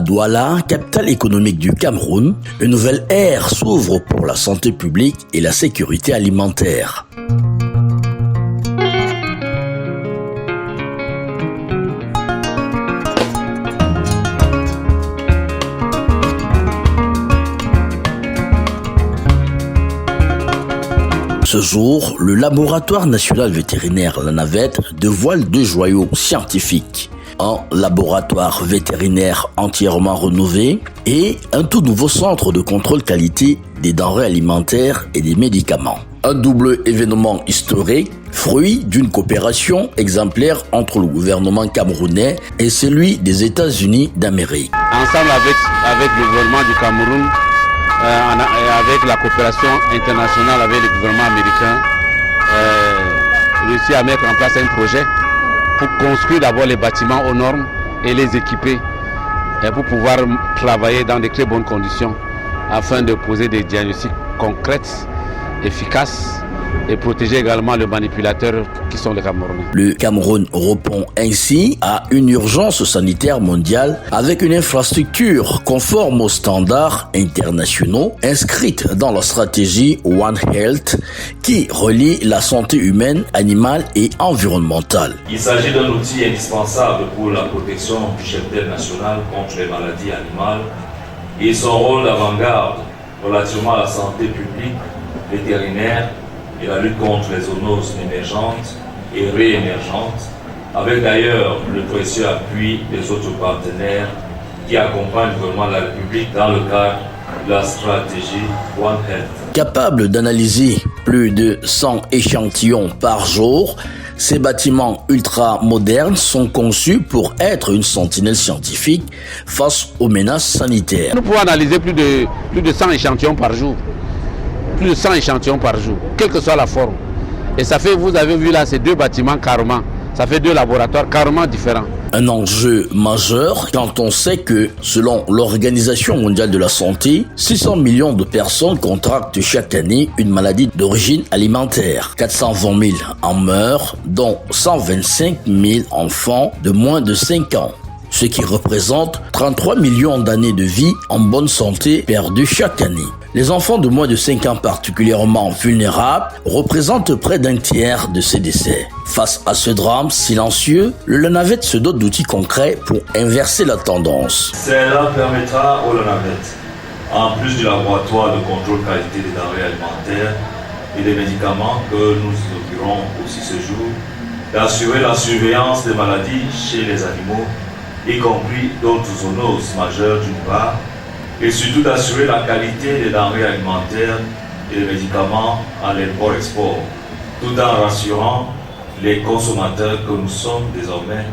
Douala, capitale économique du Cameroun, une nouvelle ère s'ouvre pour la santé publique et la sécurité alimentaire. Ce jour, le laboratoire national vétérinaire La Navette dévoile 2 joyaux scientifiques. Un laboratoire vétérinaire entièrement rénové et un tout nouveau centre de contrôle qualité des denrées alimentaires et des médicaments. Un double événement historique, fruit d'une coopération exemplaire entre le gouvernement camerounais et celui des États-Unis d'Amérique. Ensemble avec le gouvernement du Cameroun, avec la coopération internationale avec le gouvernement américain, réussi à mettre en place un projet pour construire d'abord les bâtiments aux normes et les équiper et pour pouvoir travailler dans de très bonnes conditions afin de poser des diagnostics concrets, efficaces et protéger également les manipulateurs qui sont les Camerounais. Le Cameroun répond ainsi à une urgence sanitaire mondiale avec une infrastructure conforme aux standards internationaux inscrite dans la stratégie One Health qui relie la santé humaine, animale et environnementale. Il s'agit d'un outil indispensable pour la protection du cheptel national contre les maladies animales et son rôle d'avant-garde relativement à la santé publique, vétérinaire et la lutte contre les zoonoses émergentes et réémergentes, avec d'ailleurs le précieux appui des autres partenaires qui accompagnent le gouvernement de la République dans le cadre de la stratégie One Health. Capable d'analyser plus de 100 échantillons par jour, ces bâtiments ultra-modernes sont conçus pour être une sentinelle scientifique face aux menaces sanitaires. Nous pouvons analyser plus de 100 échantillons par jour. Plus de 100 échantillons par jour, quelle que soit la forme. Et ça fait, vous avez vu là, ces 2 bâtiments carrément, ça fait 2 laboratoires carrément différents. Un enjeu majeur quand on sait que, selon l'Organisation mondiale de la santé, 600 millions de personnes contractent chaque année une maladie d'origine alimentaire. 420 000 en meurent, dont 125 000 enfants de moins de 5 ans. Ce qui représente 33 millions d'années de vie en bonne santé perdues chaque année. Les enfants de moins de 5 ans particulièrement vulnérables représentent près d'un tiers de ces décès. Face à ce drame silencieux, le Navette se dote d'outils concrets pour inverser la tendance. Cela permettra au Navette, en plus du laboratoire de contrôle qualité des denrées alimentaires et des médicaments que nous inaugurons aussi ce jour, d'assurer la surveillance des maladies chez les animaux, y compris d'autres zoonoses majeures d'une part, et surtout d'assurer la qualité des denrées alimentaires et des médicaments à l'import-export, tout en rassurant les consommateurs que nous sommes désormais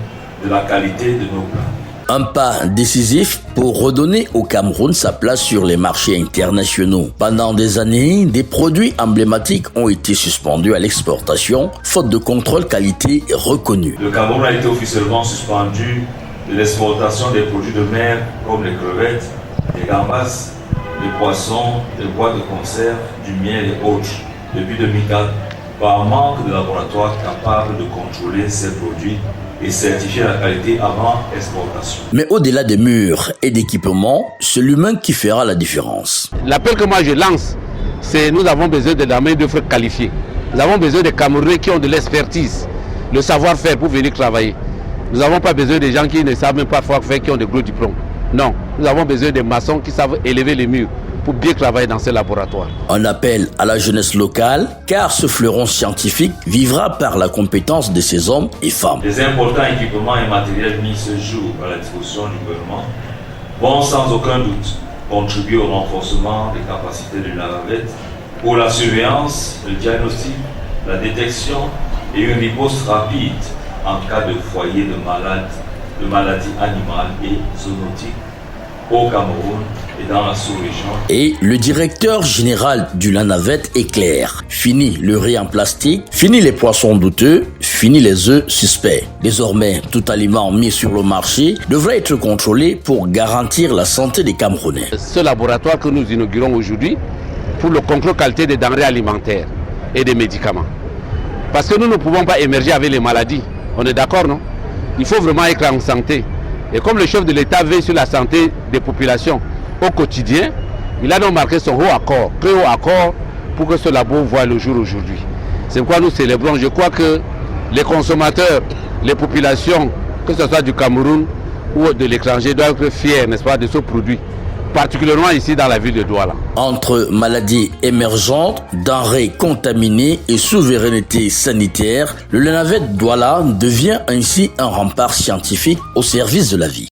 de la qualité de nos plats. Un pas décisif pour redonner au Cameroun sa place sur les marchés internationaux. Pendant des années, des produits emblématiques ont été suspendus à l'exportation, faute de contrôle qualité reconnu. Le Cameroun a été officiellement suspendu de l'exportation des produits de mer comme les crevettes, les gambas, les poissons, les boîtes de conserve, du miel et autres depuis 2004 par manque de laboratoires capables de contrôler ces produits et certifier la qualité avant exportation. Mais au-delà des murs et d'équipements, c'est l'humain qui fera la différence. L'appel que moi je lance, c'est nous avons besoin de la main-d'œuvre qualifiée. Nous avons besoin de Camerounais qui ont de l'expertise, le savoir-faire pour venir travailler. Nous n'avons pas besoin de gens qui ne savent même pas faire, qui ont de gros diplômes. Non, nous avons besoin de maçons qui savent élever les murs pour bien travailler dans ces laboratoires. Un appel à la jeunesse locale, car ce fleuron scientifique vivra par la compétence de ces hommes et femmes. Les importants équipements et matériels mis ce jour à la disposition du gouvernement vont sans aucun doute contribuer au renforcement des capacités de la Navette pour la surveillance, le diagnostic, la détection et une riposte rapide en cas de foyer de maladies animales et zoonotiques au Cameroun et dans la sous-région. Et le directeur général du La Navette est clair. Fini le riz en plastique, fini les poissons douteux, fini les œufs suspects. Désormais, tout aliment mis sur le marché devrait être contrôlé pour garantir la santé des Camerounais. Ce laboratoire que nous inaugurons aujourd'hui pour le contrôle qualité des denrées alimentaires et des médicaments. Parce que nous ne pouvons pas émerger avec les maladies. On est d'accord, non? Il faut vraiment être en santé. Et comme le chef de l'État veille sur la santé des populations au quotidien. Il a donc marqué son haut accord, très haut accord, pour que ce labo voie le jour aujourd'hui. C'est pourquoi nous célébrons. Je crois que les consommateurs, les populations, que ce soit du Cameroun ou de l'étranger, doivent être fiers, n'est-ce pas, de ce produit, particulièrement ici dans la ville de Douala. Entre maladies émergentes, denrées contaminées et souveraineté sanitaire, le LENAVET Douala devient ainsi un rempart scientifique au service de la vie.